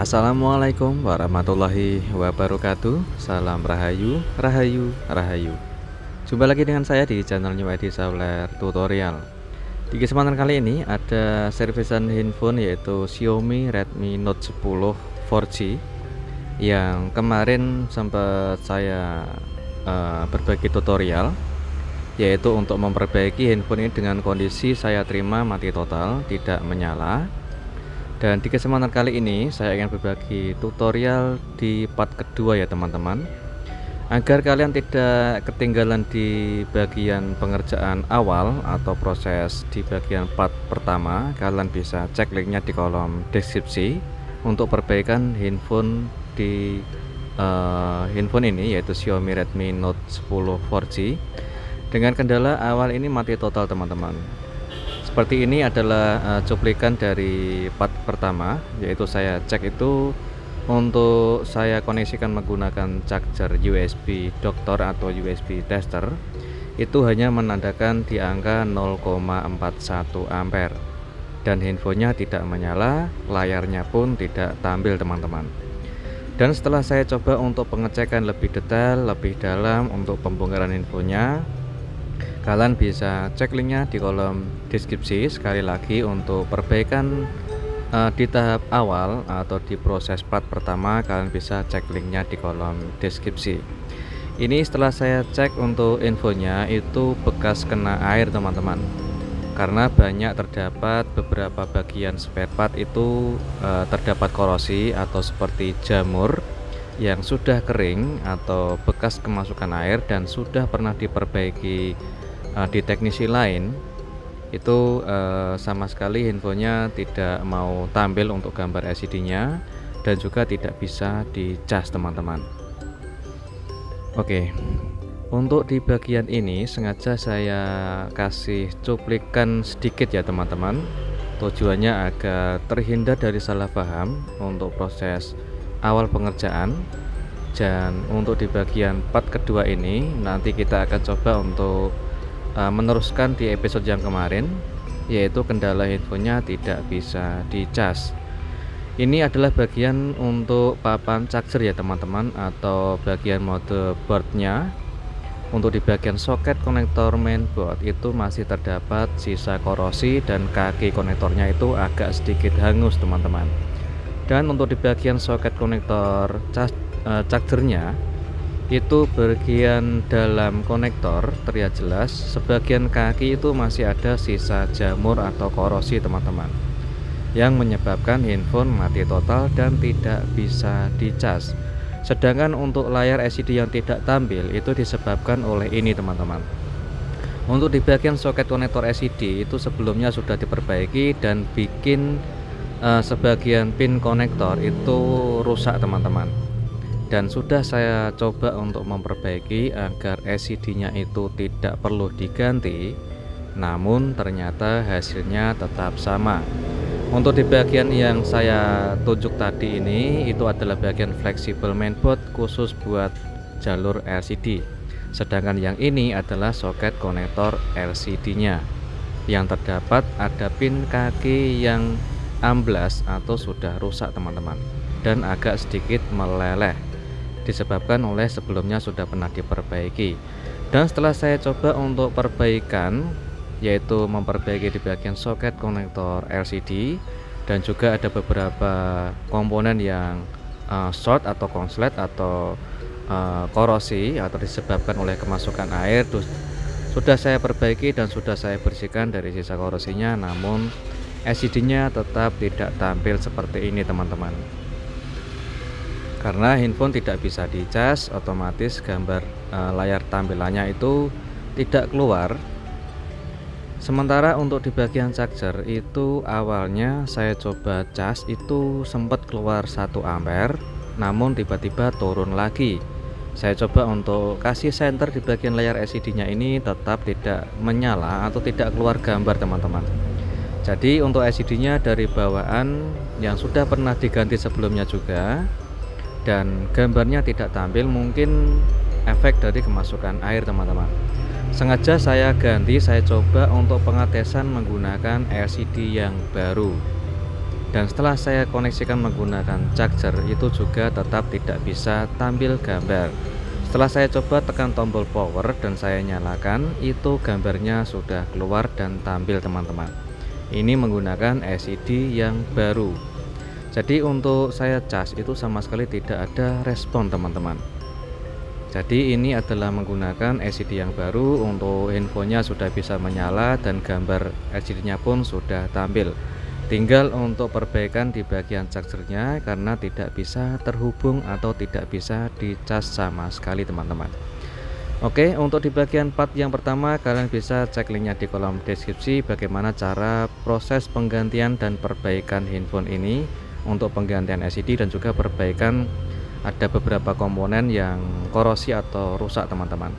Assalamualaikum warahmatullahi wabarakatuh. Salam rahayu, rahayu, rahayu. Jumpa lagi dengan saya di channel New ID Sauler Tutorial. Di kesempatan kali ini ada servisan handphone yaitu Xiaomi Redmi Note 10 4G yang kemarin sempat saya berbagi tutorial, yaitu untuk memperbaiki handphone ini dengan kondisi saya terima mati total, tidak menyala. Dan di kesempatan kali ini saya ingin berbagi tutorial di part kedua ya teman-teman, agar kalian tidak ketinggalan di bagian pengerjaan awal atau proses di bagian part pertama. Kalian bisa cek linknya di kolom deskripsi untuk perbaikan handphone di handphone ini, yaitu Xiaomi Redmi Note 10 4G dengan kendala awal ini mati total teman-teman. Seperti ini adalah cuplikan dari part pertama, yaitu saya cek itu untuk saya koneksikan menggunakan charger USB doktor atau USB tester, itu hanya menandakan di angka 0,41 ampere dan handphonenya tidak menyala, layarnya pun tidak tampil teman-teman. Dan setelah saya coba untuk pengecekan lebih detail, lebih dalam untuk pembongkaran handphonenya, kalian bisa cek linknya di kolom deskripsi. Sekali lagi untuk perbaikan di tahap awal atau di proses part pertama, kalian bisa cek linknya di kolom deskripsi. Ini setelah saya cek untuk infonya itu bekas kena air teman-teman, karena banyak terdapat beberapa bagian spare part itu terdapat korosi atau seperti jamur yang sudah kering atau bekas kemasukan air dan sudah pernah diperbaiki di teknisi lain. Itu sama sekali handphonenya tidak mau tampil untuk gambar LCD-nya dan juga tidak bisa dicas teman-teman. Oke, untuk di bagian ini sengaja saya kasih cuplikan sedikit ya teman-teman, tujuannya agar terhindar dari salah paham untuk proses awal pengerjaan. Dan untuk di bagian part kedua ini nanti kita akan coba untuk meneruskan di episode yang kemarin, yaitu kendala handphonenya tidak bisa dicas. Ini adalah bagian untuk papan charger ya teman-teman, atau bagian motherboardnya. Untuk di bagian soket konektor mainboard itu masih terdapat sisa korosi dan kaki konektornya itu agak sedikit hangus teman-teman. Dan untuk di bagian soket konektor chargernya itu bagian dalam konektor terlihat jelas sebagian kaki itu masih ada sisa jamur atau korosi teman-teman, yang menyebabkan handphone mati total dan tidak bisa dicas. Sedangkan untuk layar LCD yang tidak tampil itu disebabkan oleh ini teman-teman. Untuk di bagian soket konektor LCD itu sebelumnya sudah diperbaiki dan bikin sebagian pin konektor itu rusak teman-teman, dan sudah saya coba untuk memperbaiki agar LCD-nya itu tidak perlu diganti, namun ternyata hasilnya tetap sama. Untuk di bagian yang saya tunjuk tadi ini itu adalah bagian fleksibel mainboard khusus buat jalur LCD, sedangkan yang ini adalah soket konektor LCD-nya yang terdapat ada pin kaki yang amblas atau sudah rusak teman-teman dan agak sedikit meleleh, disebabkan oleh sebelumnya sudah pernah diperbaiki. Dan setelah saya coba untuk perbaikan, yaitu memperbaiki di bagian soket konektor LCD, dan juga ada beberapa komponen yang short atau konslet atau korosi atau disebabkan oleh kemasukan air, sudah saya perbaiki dan sudah saya bersihkan dari sisa korosinya, namun LCD-nya tetap tidak tampil seperti ini teman-teman. Karena handphone tidak bisa dicas, otomatis gambar layar tampilannya itu tidak keluar. Sementara untuk di bagian charger itu awalnya saya coba cas itu sempat keluar 1 ampere, namun tiba-tiba turun lagi. Saya coba untuk kasih senter di bagian layar LCD-nya ini tetap tidak menyala atau tidak keluar gambar teman-teman. Jadi untuk LCD-nya dari bawaan yang sudah pernah diganti sebelumnya juga, dan gambarnya tidak tampil, mungkin efek dari kemasukan air teman-teman. Sengaja saya ganti, saya coba untuk pengetesan menggunakan LCD yang baru. Dan setelah saya koneksikan menggunakan charger, itu juga tetap tidak bisa tampil gambar. Setelah saya coba tekan tombol power dan saya nyalakan, itu gambarnya sudah keluar dan tampil teman-teman. Ini menggunakan LCD yang baru. Jadi untuk saya cas itu sama sekali tidak ada respon teman-teman. Jadi ini adalah menggunakan LCD yang baru. Untuk handphonenya sudah bisa menyala dan gambar LCD-nya pun sudah tampil. Tinggal untuk perbaikan di bagian chargernya karena tidak bisa terhubung atau tidak bisa dicas sama sekali teman-teman. Oke, untuk di bagian part yang pertama kalian bisa cek linknya di kolom deskripsi bagaimana cara proses penggantian dan perbaikan handphone ini untuk penggantian LCD dan juga perbaikan ada beberapa komponen yang korosi atau rusak teman-teman.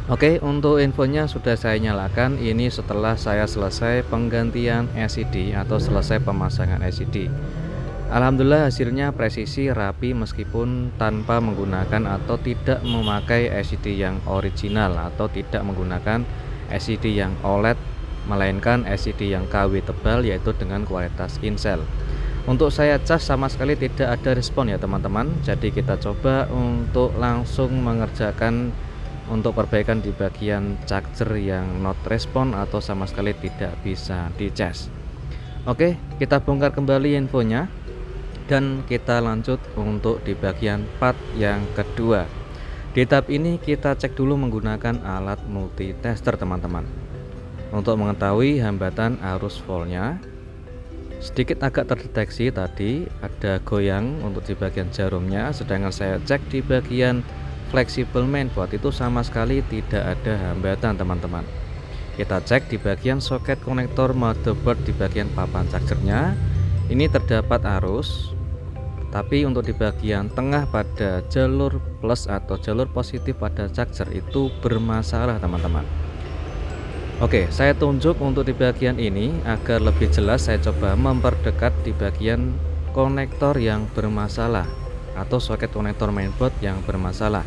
Oke, untuk infonya sudah saya nyalakan. Ini setelah saya selesai penggantian LCD atau selesai pemasangan LCD. Alhamdulillah hasilnya presisi, rapi meskipun tanpa menggunakan atau tidak memakai LCD yang original atau tidak menggunakan LCD yang OLED, melainkan LCD yang KW tebal yaitu dengan kualitas Incel. Untuk saya cas sama sekali tidak ada respon ya teman-teman. Jadi kita coba untuk langsung mengerjakan untuk perbaikan di bagian charger yang not respon atau sama sekali tidak bisa dicas. Oke, kita bongkar kembali infonya dan kita lanjut untuk di bagian part yang kedua. Di tahap ini kita cek dulu menggunakan alat multitester teman-teman untuk mengetahui hambatan arus voltnya. Sedikit agak terdeteksi tadi ada goyang untuk di bagian jarumnya, sedangkan saya cek di bagian fleksibel mainboard itu sama sekali tidak ada hambatan teman-teman. Kita cek di bagian soket konektor motherboard di bagian papan chargernya, ini terdapat arus, tapi untuk di bagian tengah pada jalur plus atau jalur positif pada charger itu bermasalah teman-teman. Oke, saya tunjuk untuk di bagian ini agar lebih jelas. Saya coba memperdekat di bagian konektor yang bermasalah atau soket konektor mainboard yang bermasalah.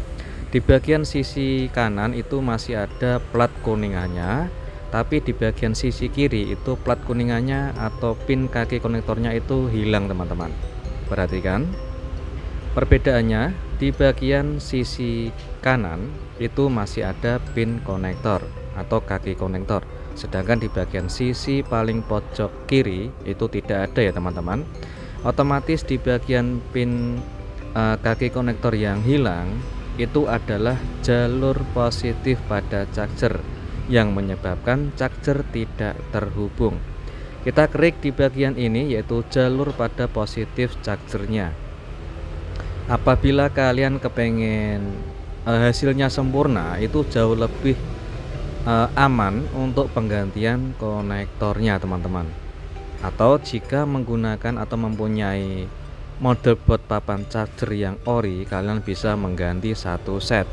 Di bagian sisi kanan itu masih ada plat kuningannya, tapi di bagian sisi kiri itu plat kuningannya atau pin kaki konektornya itu hilang teman-teman. Perhatikan perbedaannya, di bagian sisi kanan itu masih ada pin konektor atau kaki konektor, sedangkan di bagian sisi paling pojok kiri itu tidak ada ya teman-teman. Otomatis di bagian pin kaki konektor yang hilang itu adalah jalur positif pada charger yang menyebabkan charger tidak terhubung. Kita klik di bagian ini yaitu jalur pada positif chargernya. Apabila kalian kepengen hasilnya sempurna, itu jauh lebih aman untuk penggantian konektornya teman-teman. Atau jika menggunakan atau mempunyai motherboard papan charger yang ori, kalian bisa mengganti satu set.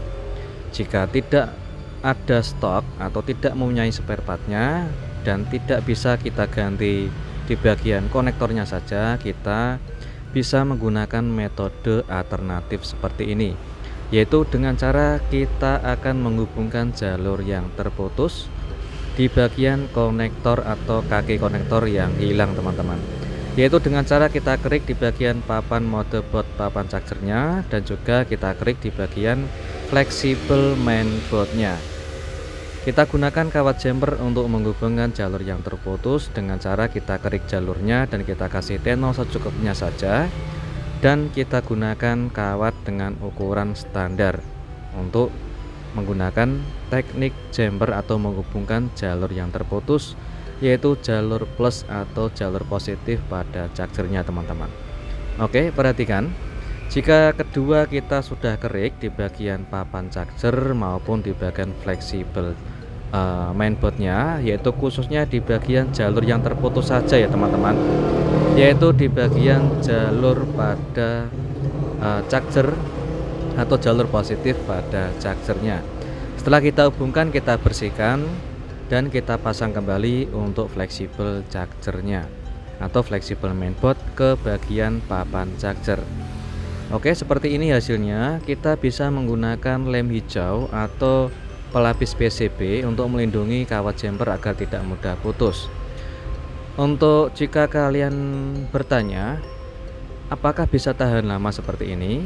Jika tidak ada stok atau tidak mempunyai spare partnya dan tidak bisa kita ganti di bagian konektornya saja, kita bisa menggunakan metode alternatif seperti ini, yaitu dengan cara kita akan menghubungkan jalur yang terputus di bagian konektor atau kaki konektor yang hilang teman-teman, yaitu dengan cara kita klik di bagian papan motherboard papan chargernya dan juga kita klik di bagian fleksibel mainboardnya. Kita gunakan kawat jumper untuk menghubungkan jalur yang terputus dengan cara kita klik jalurnya dan kita kasih tenor secukupnya saja, dan kita gunakan kawat dengan ukuran standar untuk menggunakan teknik jumper atau menghubungkan jalur yang terputus, yaitu jalur plus atau jalur positif pada chargernya teman-teman. Oke, perhatikan, jika kedua kita sudah klik di bagian papan charger maupun di bagian fleksibel mainboardnya, yaitu khususnya di bagian jalur yang terputus saja ya teman-teman, yaitu di bagian jalur pada charger atau jalur positif pada chargernya. Setelah kita hubungkan, kita bersihkan dan kita pasang kembali untuk fleksibel chargernya atau fleksibel mainboard ke bagian papan charger. Oke, seperti ini hasilnya. Kita bisa menggunakan lem hijau atau pelapis PCB untuk melindungi kawat jumper agar tidak mudah putus. Untuk jika kalian bertanya, apakah bisa tahan lama seperti ini?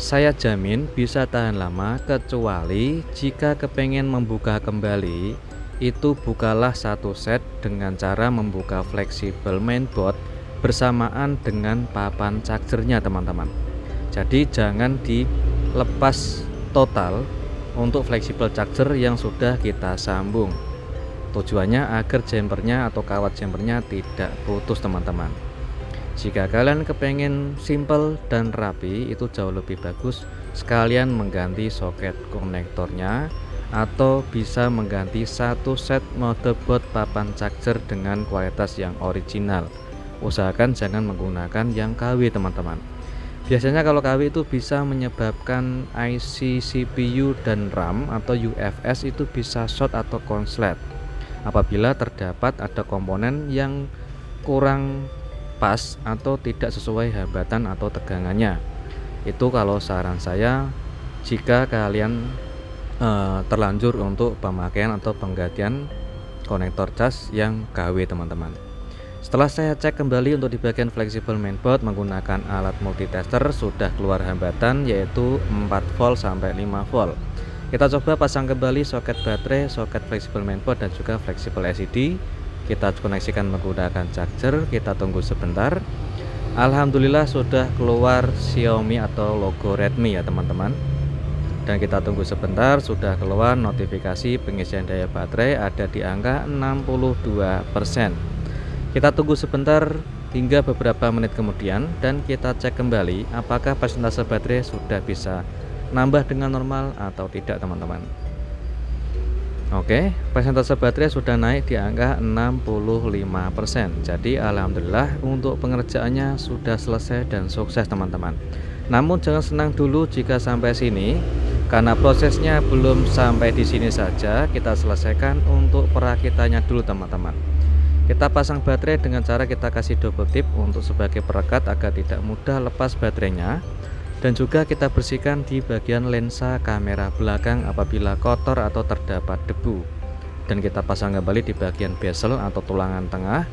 Saya jamin bisa tahan lama, kecuali jika kepengen membuka kembali, itu bukalah satu set dengan cara membuka fleksibel mainboard bersamaan dengan papan chargernya teman-teman. Jadi jangan dilepas total untuk fleksibel charger yang sudah kita sambung. Tujuannya agar jumpernya atau kawat jumpernya tidak putus teman-teman. Jika kalian kepengen simple dan rapi, itu jauh lebih bagus sekalian mengganti soket konektornya, atau bisa mengganti satu set motherboard papan charger dengan kualitas yang original. Usahakan jangan menggunakan yang KW teman-teman. Biasanya kalau KW itu bisa menyebabkan IC CPU dan RAM atau UFS itu bisa short atau konslet apabila terdapat ada komponen yang kurang pas atau tidak sesuai hambatan atau tegangannya. Itu kalau saran saya jika kalian terlanjur untuk pemakaian atau penggantian konektor cas yang KW teman-teman. Setelah saya cek kembali untuk di bagian fleksibel mainboard menggunakan alat multitester, sudah keluar hambatan yaitu 4 volt sampai 5 volt. Kita coba pasang kembali soket baterai, soket fleksibel mainboard dan juga fleksibel LCD. Kita koneksikan menggunakan charger, kita tunggu sebentar. Alhamdulillah sudah keluar Xiaomi atau logo Redmi ya teman-teman. Dan kita tunggu sebentar, sudah keluar notifikasi pengisian daya baterai ada di angka 62%. Kita tunggu sebentar hingga beberapa menit kemudian dan kita cek kembali apakah persentase baterai sudah bisa nambah dengan normal atau tidak teman-teman. Oke, persentase baterai sudah naik di angka 65%. Jadi alhamdulillah untuk pengerjaannya sudah selesai dan sukses teman-teman. Namun jangan senang dulu jika sampai sini, karena prosesnya belum sampai di sini saja. Kita selesaikan untuk perakitannya dulu teman-teman. Kita pasang baterai dengan cara kita kasih double tip untuk sebagai perekat agar tidak mudah lepas baterainya. Dan juga kita bersihkan di bagian lensa kamera belakang apabila kotor atau terdapat debu. Dan kita pasang kembali di bagian bezel atau tulangan tengah.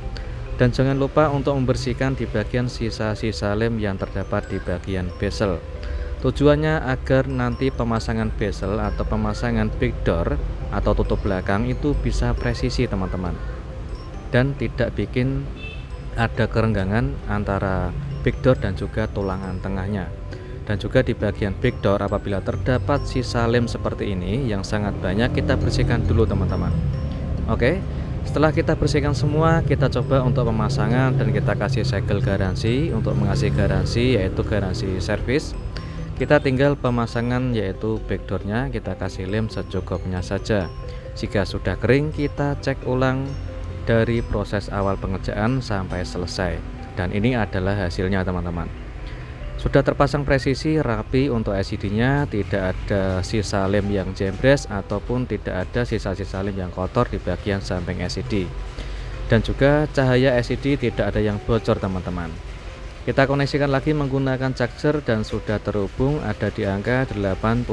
Dan jangan lupa untuk membersihkan di bagian sisa-sisa lem yang terdapat di bagian bezel. Tujuannya agar nanti pemasangan bezel atau pemasangan big door atau tutup belakang itu bisa presisi teman-teman. Dan tidak bikin ada kerenggangan antara big door dan juga tulangan tengahnya. Dan juga di bagian big door apabila terdapat sisa lem seperti ini yang sangat banyak, kita bersihkan dulu teman-teman. Oke, setelah kita bersihkan semua, kita coba untuk pemasangan dan kita kasih segel garansi. Untuk mengasih garansi yaitu garansi servis, kita tinggal pemasangan yaitu back doornya, kita kasih lem secukupnya saja. Jika sudah kering, kita cek ulang dari proses awal pengerjaan sampai selesai. Dan ini adalah hasilnya teman-teman. Sudah terpasang presisi, rapi untuk LCD-nya, tidak ada sisa lem yang jembres ataupun tidak ada sisa-sisa lem yang kotor di bagian samping LCD. Dan juga cahaya LCD tidak ada yang bocor teman-teman. Kita koneksikan lagi menggunakan charger dan sudah terhubung, ada di angka 88%.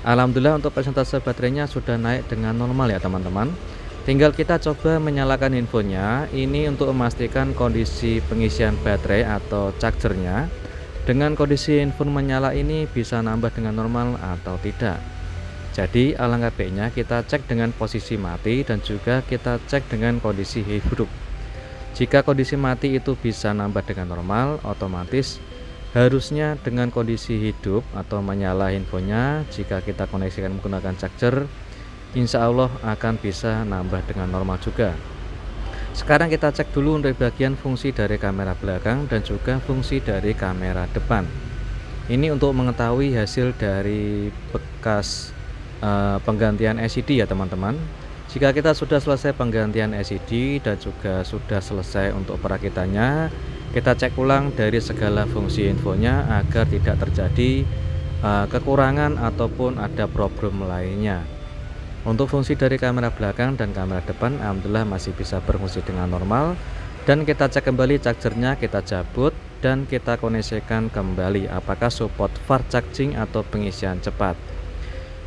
Alhamdulillah untuk persentase baterainya sudah naik dengan normal ya teman-teman. Tinggal kita coba menyalakan infonya. Ini untuk memastikan kondisi pengisian baterai atau chargernya. Dengan kondisi info menyala ini bisa nambah dengan normal atau tidak. Jadi alangkah baiknya kita cek dengan posisi mati dan juga kita cek dengan kondisi hidup. Jika kondisi mati itu bisa nambah dengan normal, otomatis harusnya dengan kondisi hidup atau menyala infonya, jika kita koneksikan menggunakan charger, insya Allah akan bisa nambah dengan normal juga. Sekarang kita cek dulu untuk bagian fungsi dari kamera belakang dan juga fungsi dari kamera depan. Ini untuk mengetahui hasil dari bekas penggantian LCD ya teman-teman. Jika kita sudah selesai penggantian LCD dan juga sudah selesai untuk perakitannya, kita cek ulang dari segala fungsi infonya agar tidak terjadi kekurangan ataupun ada problem lainnya. Untuk fungsi dari kamera belakang dan kamera depan alhamdulillah masih bisa berfungsi dengan normal. Dan kita cek kembali chargernya, kita cabut dan kita koneksikan kembali apakah support fast charging atau pengisian cepat.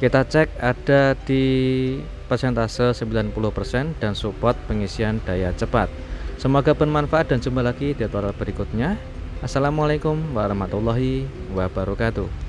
Kita cek ada di persentase 90% dan support pengisian daya cepat. Semoga bermanfaat dan jumpa lagi di tutorial berikutnya. Assalamualaikum warahmatullahi wabarakatuh.